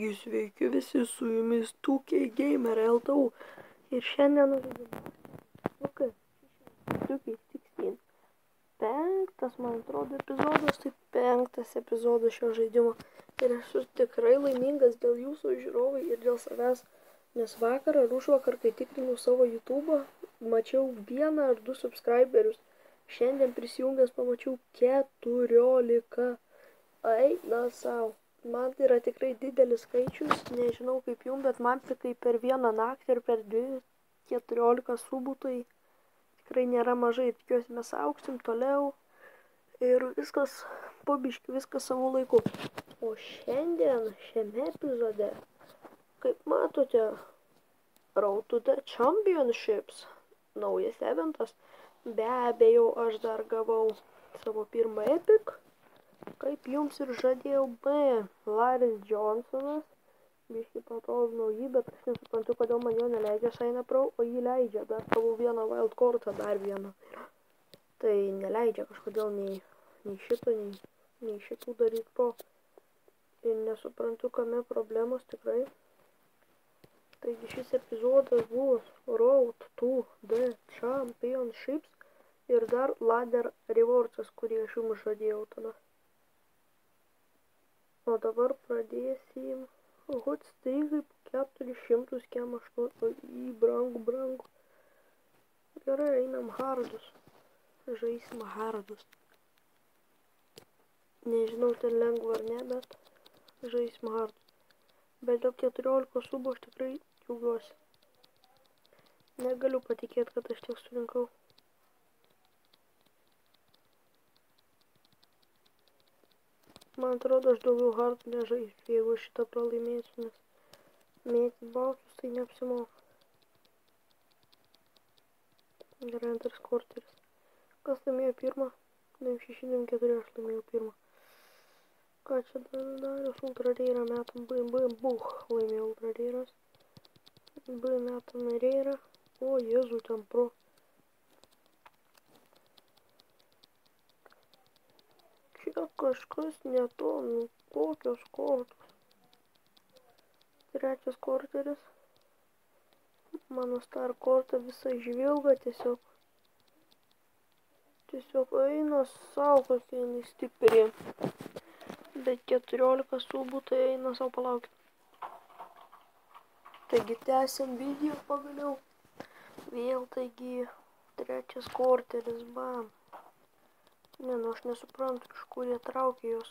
Taigi sveiki visi, su jumis 2K Gamer LTU ir šiandien žaidžiame 2K16 penktas, man atrodo, epizodas, tai penktas epizodas šio žaidimo ir esu tikrai laimingas dėl jūsų žiūrovai ir dėl savęs, nes vakar ar užvakar, kai tikrinau savo YouTube'ą, mačiau 1 ar 2 subscriberius, šiandien prisijungęs pamačiau 14, eina sau. Man tai yra tikrai didelis skaičius, nežinau kaip jums, bet man tai per vieną naktį ir per 14 subų tai tikrai nėra mažai. Tikiuosi mes auksim toliau ir viskas po biškį, viskas savo laiku. O šiandien šiame epizode, kaip matote, Road to the Championships, naujas eventas. Be abejo, aš dar gavau savo pirmą epic. Kaip jums ir žadėjau, Laris Johnsonas, biškį patobulinau jį, bet aš nesuprantu, kodėl man jo neleidžia Sign Pro, o jį leidžia, dar gavau vieną wildcard'ą, dar vieną. Tai neleidžia kažkodėl nei šito, nei šitų daryti pro. Ir nesuprantu, kame problemos tikrai. Taigi šis epizodas bus Road to the Championships ir dar Ladder Rewards'as, kurį aš jums žadėjau tada. O dabar pradėsim hot streikai po 400 kem 8. Į brangu. Gerai, einam hardus. Žaisim hardus. Nežinau, ten lengva ar ne, bet žaisim hardus. Bet dėl 14 subų aš tikrai džiaugiuosi. Negaliu patikėti, kad aš tiek surinkau. Man atrodo, aš daugiau hardų nežaisiu, jeigu šitą pralaimėsiu, nes mėti balsus tai neapsimoka. Gerai, antras korteris. Kas laimėjo pirmą? 96-94 aš laimėjau pirmą. Ką čia daręs? Ultrareirą metam. Buch. Laimėjau ultrareiras. Metam reirą. O, Jėzu, ten pro. Čia kažkas ne to, kokios kortos. Trečias korteris. Mano star korta visa žvilga tiesiog. Eina savo, kokia jinai stipri. Bet 14 subų tai eina savo, palaukit. Taigi tęsiam video pagaliau. Vėl taigi trečias korteris, bam. Ne, nu aš nesuprantu, iš kur jie traukia jos.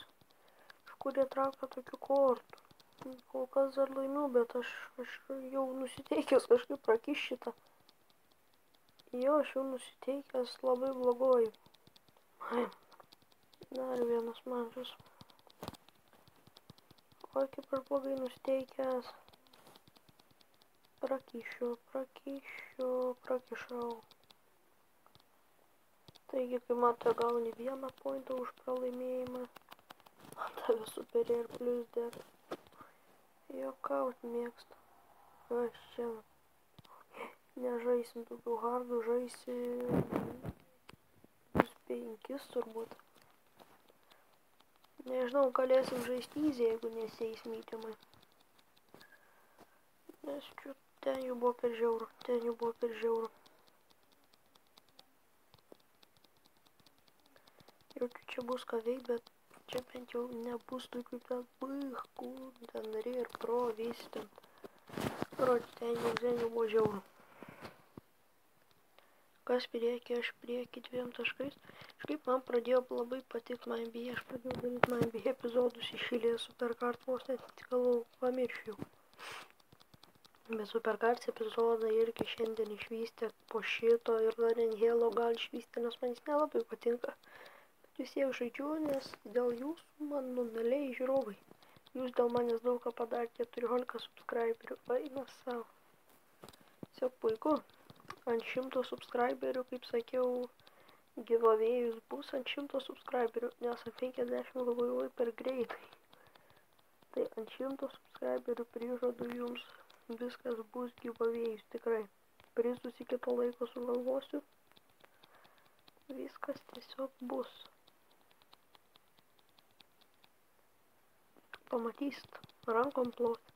Iš kur jie traukia tokių kortų. Kol kas dar laimiu, bet aš jau nusiteikęs kažkaip prakiš šitą. Jo, aš jau nusiteikęs labai blogoju. Dar vienas mažas. Oi, kaip aš blogai nusiteikęs. Prakišau. Taigi, kai matote, gauni 1 pointą už pralaimėjimą. Tave super ir plus dar. Jokaut mėgsta. Aš čia. Nežaisim daugiau hardų, žaisim 5 turbūt. Nežinau, galėsim žaisti easy, jeigu nesieis mytimai. Nes čia ten jau buvo per žiauru. Jaučiu, čia bus ką veikti, bet čia bent jau nebus tokių ten ir pro visi ten. Ten jau buvo žiauru. Kas priekį, aš priekį 2 taškais. Kažkaip man pradėjo labai patikti MineBee, aš pradėjau daryti MineBee epizodus iš eilės Supercard, vos net galvojau pamiršiu. Bet Supercards epizodą irgi šiandien išvystė po šito ir dar Halo gal išvystė, nes man jis nelabai patinka. Vis tiek žaidžiu, nes dėl jūsų man numeliai žiūrovai. Jūs dėl manęs daug ką padarėte, 14 subscriberių, eina savo. Tiesiog puiku. Ant 100 subscriberių, kaip sakiau, giveaway'us bus ant 100 subscriberių, nes ant 50 galvoju per greitai. Tai ant 100 subscriberių prižadu jums, viskas bus giveaway'us, tikrai. Prizus iki to laiko sugalvosiu. Viskas tiesiog bus. Pamatysit, rankom ploti.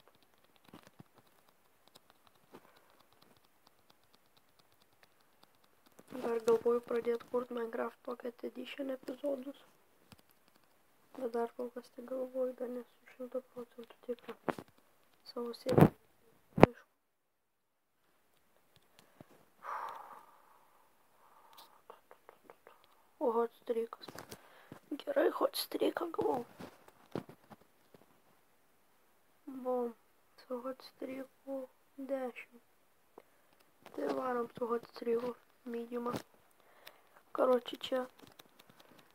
Dar galvoju pradėti kurti Minecraft Pocket Edition epizodus. Bet dar kol kas tik galvoju, dar nesu 100% tikra savo sėkmę. O hotstreakas. Gerai, hotstreaką gavau. Bum, su hotstreaku 10. Tai varom su hotstreaku mediumą. Karoči čia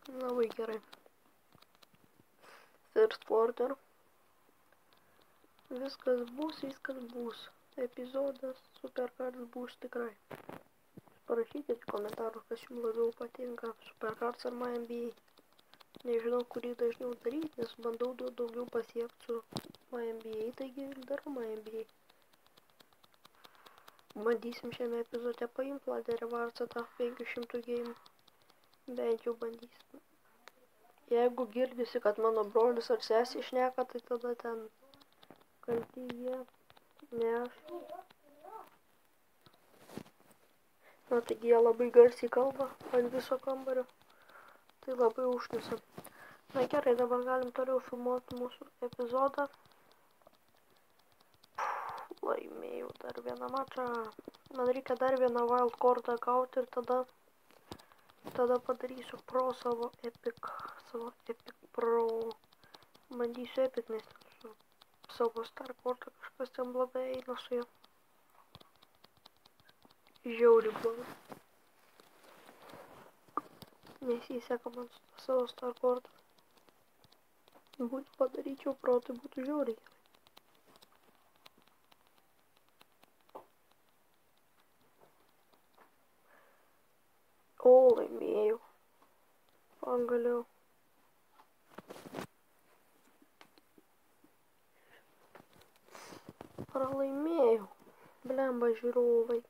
labai gerai. First order. Viskas bus. Epizodas Supercards bus tikrai. Parašykit komentarus, kas jums labiau patinka, Supercards ar MyNBA. Nežinau, kurį dažniau daryti, nes bandau daugiau pasiekti su MyNBA, taigi ir darau MyNBA. Bandysim šiame epizode paimti Ladder Warsą tą 500 game. Bent jau bandysim. Jeigu girdisi, kad mano brolis ar sesė šneka, tai tada ten kalti jie, ne aš. Na, taigi jie labai garsiai kalba ant viso kambario. Tai labai užknisa. Na gerai, dabar galim toliau filmuoti mūsų epizodą. Laimėjau dar vieną mačą. Man reikia dar vieną wildcardą gauti ir tada padarysiu pro savo Epic Pro. Bandysiu Epic, nes su savo Starcordą kažkas ten blogai eina su juo. Žiauriai blogai. Nesiseka man su savo Starcordą. Būtų padaryčiau pro, tai būtų žiauriai gerai. O, laimėjau. Pagaliau. Pralaimėjau. Blemba žiūrovai.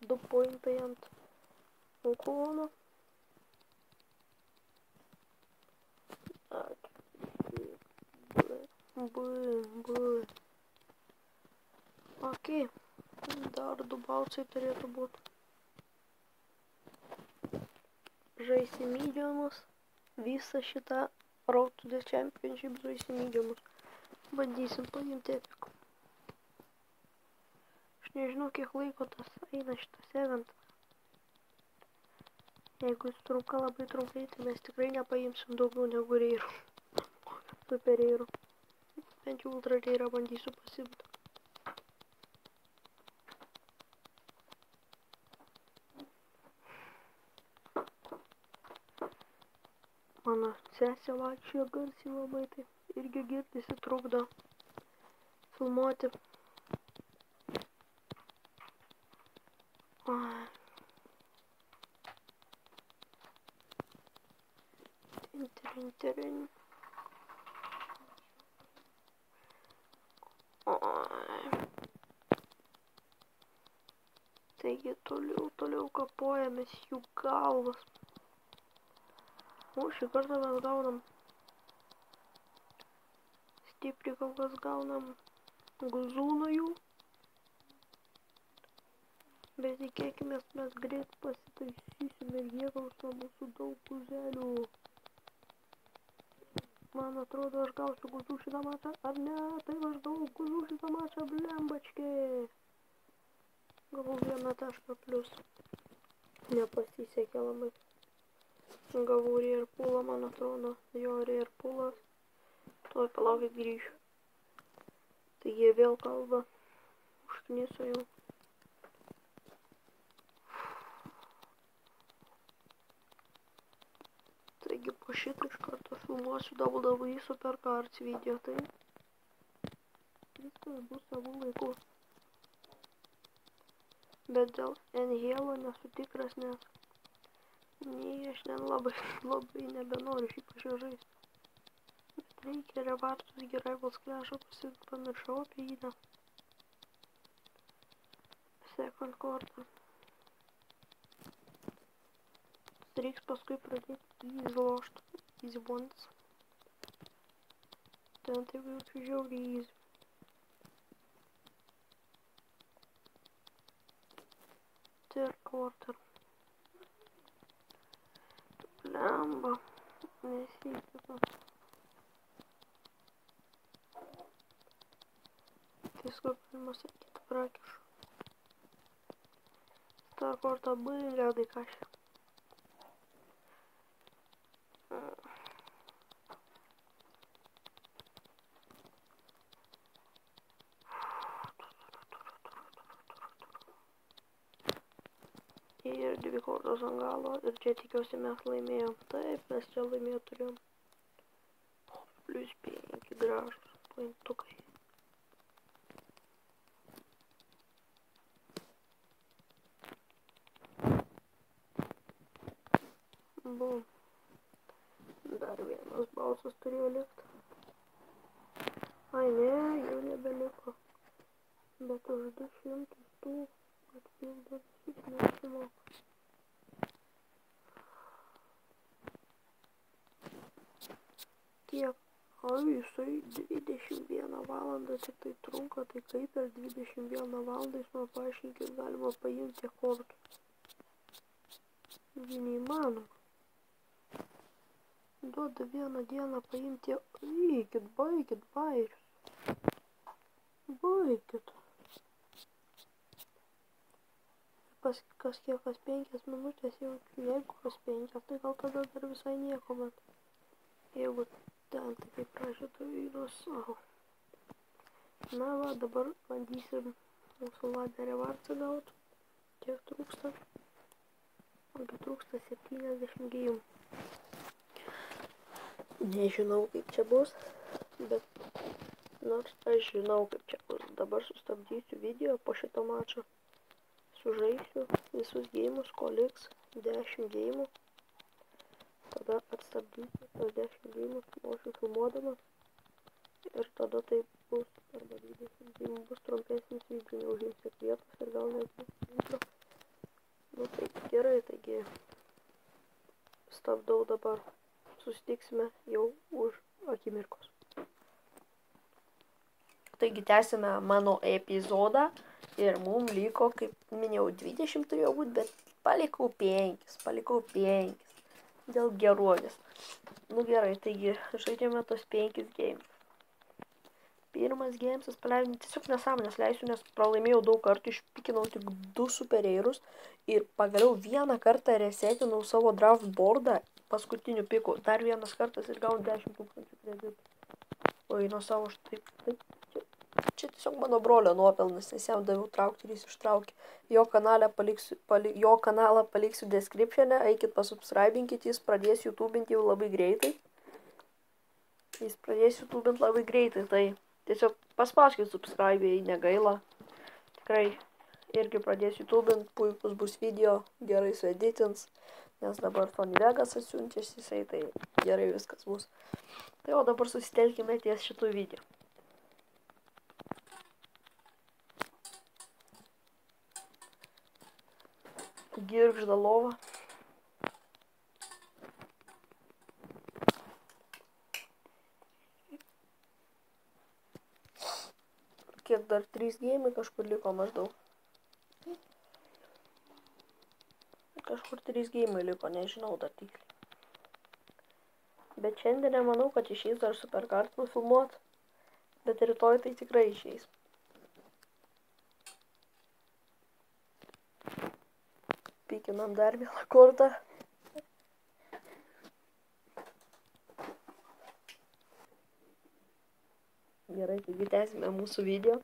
2 pointai ant Ukono. Ok. Dar 2 balsai turėtų būti. Žaisi mediumus. Visą šitą Road to the Championship žaisi mediumus. Bandysim paimti Epic. Aš nežinau, kiek laiko tas eina šitas eventas. Jeigu jis trunka labai trumpai, tai mes tikrai nepaimsim daugiau negu reirų. Super reirų. Bent jau ultra reirą bandysiu pasimti. Mano sesė vaikščiojo garsiai labai, tai irgi girdisi trukdo filmuoti. Trin. Taigi toliau kapojamės jų galvas. O šį kartą mes gaunam stipriai, kol kas gaunam guzūną jų. Bet tikėkimės, mes greit pasitaisysim ir jie gaus nuo mūsų daug guzelių. Man atrodo, aš gausiu guzų šitą mačą, ar ne? Taip, aš gavau guzų šitą mačą, blembačkė. Gavau 1 tašką plius. Nepasisekė labai. Gavau rear poolą, man atrodo. Jo, rear poolas. Tuoj palaukit grįšiu. Tai jie vėl kalba. Užkniso jau. Taigi po šitą iš karto filmuosiu WWE Supercards video, tai viskas bus savų laikų. Bet dėl NHL nesu tikras, nes nei aš labai nebenoriu šį pačią žaisti. Bet reikia Revartus Rivals Clash'o pamiršau apie jį. Second quarter. Reiks paskui pradėti įzlošti, įzibontis. Ten taip jaučiu žiauriai įzį. kortą. Lemba. Nesįkita. Tiesiog galima sakyti prakišu. Ta korta băiat kașă. Ir 2 kortos ant galo ir čia tikiuosi mes laimėjom. Taip, mes čia laimėjo turėjom. Plius 5 gražus pointukai. Bum. Dar vienas balsas turėjo likti. Ai ne, jau nebeliko. Bet už 200 tų atpildo visus nesimoka. Tiek. Ai, jisai 21 valandą tik tai trunka, tai kaip per 21 valandą jūs man paaiškinkit galima paimti tiek kortų. Neįmanoma. Duoda vieną dieną paimti tiek. Eikit, baikit bairius. Baikit. Kas 5 minutės jau, jeigu kas 5, tai gal tada dar visai nieko, bet jeigu ten tai kaip prašė, tai yra savo. Na va, dabar bandysim mūsų laderį varcą gauti. Kiek trūksta? Argi trūksta 70 geimų. Nežinau kaip čia bus, bet nors aš žinau kaip čia bus. Dabar sustabdysiu video po šito mačo. Sužaisiu visus geimus, ko liks 10 geimų. Tada atstabdysiu tos 10 geimus, nuošiu filmuodamas. Ir tada tai bus, arba 20 geimų bus trumpesnis video, neužims tiek vietos ir gal net intro. Nu tai gerai, taigi stabdau dabar. Susitiksime jau už akimirkos. Taigi tęsime mano epizodą. Ir mums liko, kaip minėjau, 20 turėjo būti, bet palikau 5. Dėl gerovės. Nu gerai, taigi žaidžiame tos 5 geimus. Pirmas geimsas paleidžiu tiesiog nesąmonės leisiu, nes pralaimėjau daug kartų, išpikinau tik 2 supereirus ir pagaliau vieną kartą resetinau savo draft boardą paskutiniu piku. Dar vienas kartas ir gaunu 10 000 kreditų. Oi, nuo savo taip. Čia tiesiog mano brolio nuopelnas, nes jam daviau traukti ir jis ištraukė. Jo kanalą paliksiu description'e, eikit pasubscribinkit, jis pradės YouTubinti jau labai greitai. Tai tiesiog paspauskit subscribe, jei negaila. Tikrai irgi pradės YouTubint, puikus bus video, gerai sueditins, nes dabar Tony Vegas atsiuntės jisai, tai gerai viskas bus. Tai o dabar susitelkime ties šitų video. Girgžda lova. Kiek dar 3 geimai kažkur liko maždaug. Kažkur 3 geimai liko, nežinau dar tiksliai. Bet šiandien nemanau, kad išeis dar superkart nufilmuot. Bet rytoj tai tikrai išeis. Pikinam dar vieną kortą. Gerai, taigi tęsime mūsų video.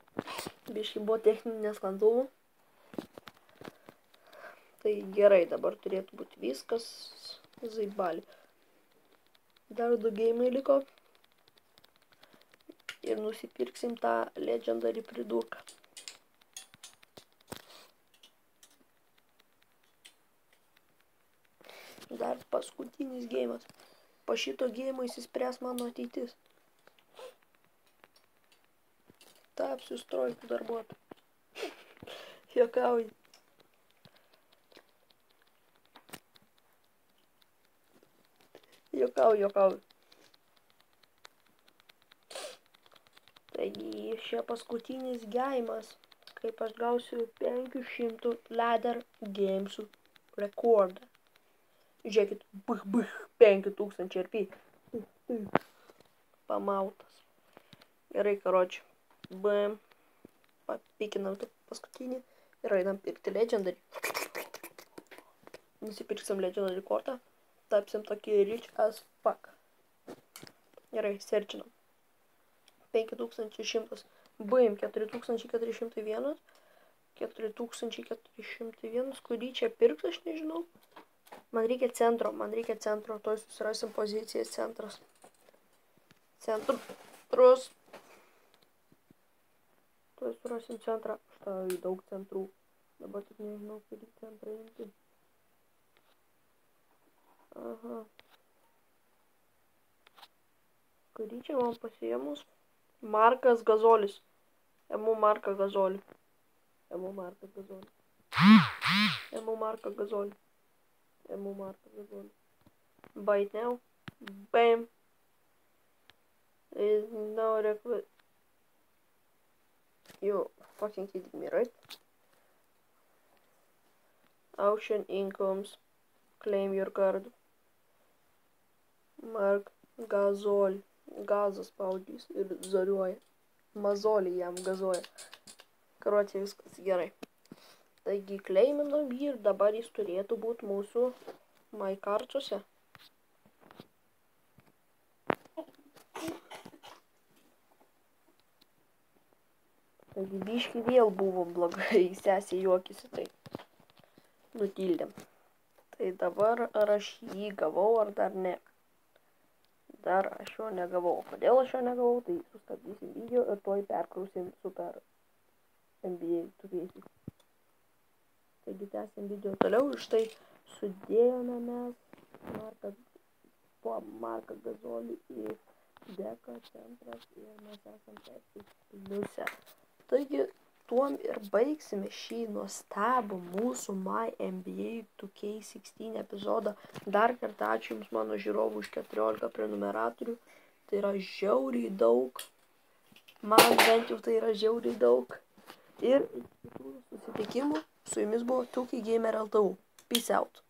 Biškai buvo techninių nesklandumų. Tai gerai, dabar turėtų būti viskas. Zaibali. Dar 2 geimai liko. Ir nusipirksim tą legendary pridurką. Dar paskutinis geimas. Po šito geimo įsispręs mano ateitis. Tapsiu strojkų darbuotoju. Juokauju. Juokauju. Taigi šia paskutinis geimas. kaip aš gausiu 500 ladder gamesų rekordą. Žiūrėkit, 5000 RP. Pamautas. Gerai, karočiui. BM. Papikinam paskutinį. Ir einam pirkti Legendary. Nusipirksim Legendary kortą. Tapsim tokį rich as fuck. Gerai, serčinam. 5100. BM 4401. 4401. Kurį čia pirks, aš nežinau. Man reikia centro. Toj susirasim pozicijas centras. Centrus. Tuoj surasim centrą. Štai daug centrų. Dabar tik nežinau, kurį centrą imti. Aha. Kurį čia man pasiėmus? Markas Gazolis. Emu Marką Gazolį. Bite now. Bam. Is no request. You fucking kidding me, right? Auction incomes. Claim your card. Mark Gazol. Gazas spaudys ir zoriuoja. Mazolį jam gazuoja. Karočiui viskas gerai. Taigi claiminam jį ir dabar jis turėtų būti mūsų mycards'uose. Taigi biški vėl buvo blogai, sesė juokėsi, tai nutildėm. Tai dabar ar aš jį gavau ar dar ne? Dar aš jo negavau. Kodėl aš jo negavau, tai sustabdysim video ir toj perkrausim super NBA 2K. Taigi tęsim video toliau ir štai sudėjome mes Marką Gazolį į deką centras ir mes esam pliuse. Taigi tuom ir baigsime šį nuostabų mūsų NBA 2K16 epizodą. Dar kartą ačiū Jums mano žiūrovų už 14 prenumeratorių. Tai yra žiauriai daug. Man bent jau tai yra žiauriai daug. Ir iki kitų susitikimų su Jumis buvo 2K Gamer LTU. Peace out.